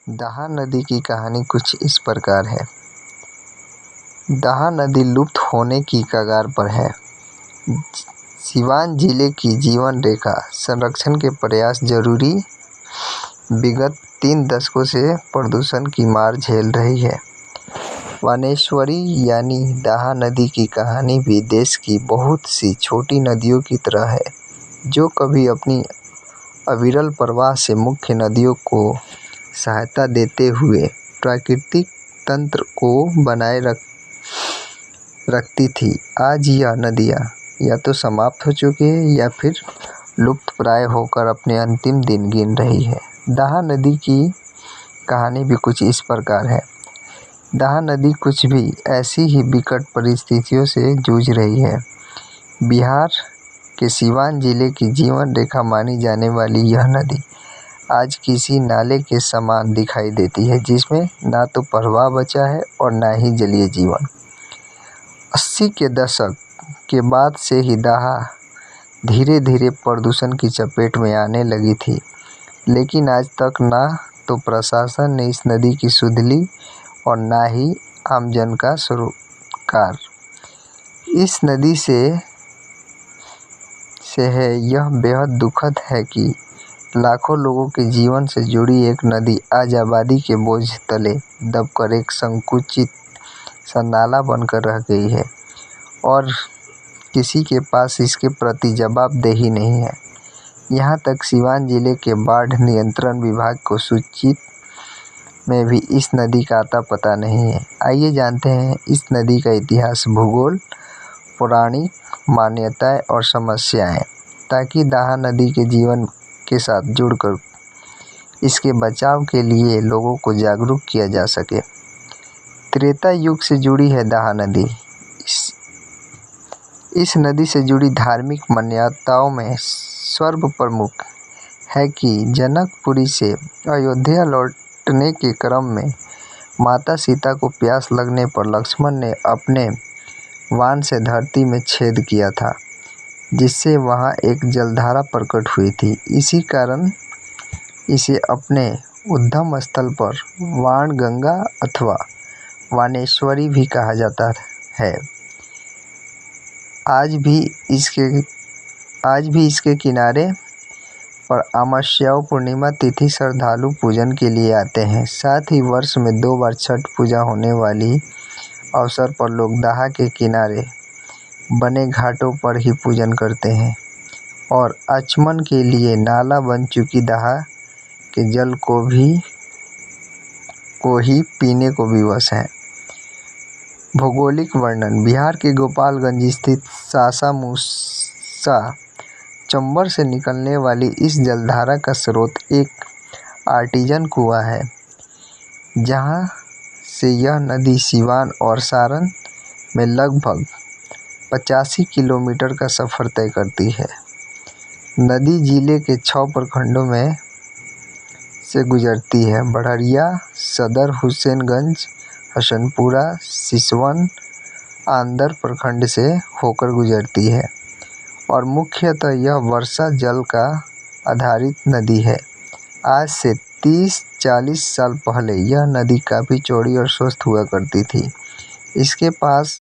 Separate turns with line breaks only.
दाहा नदी की कहानी कुछ इस प्रकार है। दाहा नदी लुप्त होने की कगार पर है। सिवान जिले की जीवन रेखा संरक्षण के प्रयास जरूरी विगत 3 दशकों से प्रदूषण की मार झेल रही है। वानेश्वरी यानी दाहा नदी की कहानी भी देश की बहुत सी छोटी नदियों की तरह है, जो कभी अपनी अविरल प्रवाह से मुख्य नदियों को सहायता देते हुए प्राकृतिक तंत्र को बनाए रखती थी। आज यह नदियाँ या तो समाप्त हो चुकी है या फिर लुप्तप्राय होकर अपने अंतिम दिन गिन रही है। दाहा नदी की कहानी भी कुछ इस प्रकार है। दाहा नदी कुछ भी ऐसी ही विकट परिस्थितियों से जूझ रही है। बिहार के सिवान जिले की जीवन रेखा मानी जाने वाली यह नदी आज किसी नाले के समान दिखाई देती है, जिसमें ना तो प्रवाह बचा है और ना ही जलीय जीवन। 80 के दशक के बाद से ही दाहा धीरे धीरे प्रदूषण की चपेट में आने लगी थी, लेकिन आज तक ना तो प्रशासन ने इस नदी की सुध ली और ना ही आमजन का सरोकार इस नदी से है। यह बेहद दुखद है कि लाखों लोगों के जीवन से जुड़ी एक नदी आज आबादी के बोझ तले दबकर एक संकुचित सा नाला बनकर रह गई है और किसी के पास इसके प्रति जवाबदेही नहीं है। यहाँ तक सिवान जिले के बाढ़ नियंत्रण विभाग को सूचित में भी इस नदी का आता पता नहीं है। आइए जानते हैं इस नदी का इतिहास, भूगोल, पौराणिक मान्यताएं और समस्याएं, ताकि दाहा नदी के जीवन के साथ जुड़कर इसके बचाव के लिए लोगों को जागरूक किया जा सके। त्रेता युग से जुड़ी है दाहा नदी। इस नदी से जुड़ी धार्मिक मान्यताओं में सर्वप्रमुख है कि जनकपुरी से अयोध्या लौटने के क्रम में माता सीता को प्यास लगने पर लक्ष्मण ने अपने बाण से धरती में छेद किया था, जिससे वहां एक जलधारा प्रकट हुई थी। इसी कारण इसे अपने उद्गम स्थल पर वाणगंगा अथवा वानेश्वरी भी कहा जाता है। आज भी इसके किनारे पर अमावस्या पूर्णिमा तिथि श्रद्धालु पूजन के लिए आते हैं। साथ ही वर्ष में 2 बार छठ पूजा होने वाली अवसर पर लोग दाहा के किनारे बने घाटों पर ही पूजन करते हैं और आचमन के लिए नाला बन चुकी दाहा के जल को ही पीने को विवश हैं। भौगोलिक वर्णन। बिहार के गोपालगंज स्थित सासा मूसा चंबर से निकलने वाली इस जलधारा का स्रोत एक आर्टिजन कुआं है, जहां से यह नदी सिवान और सारण में लगभग 85 किलोमीटर का सफर तय करती है। नदी जिले के 6 प्रखंडों में से गुजरती है। बढ़िया, सदर, हुसैनगंज, हसनपुरा, सिसवन, आंदर प्रखंड से होकर गुजरती है और मुख्यतः यह वर्षा जल का आधारित नदी है। आज से 30-40 साल पहले यह नदी काफ़ी चौड़ी और स्वस्थ हुआ करती थी। इसके पास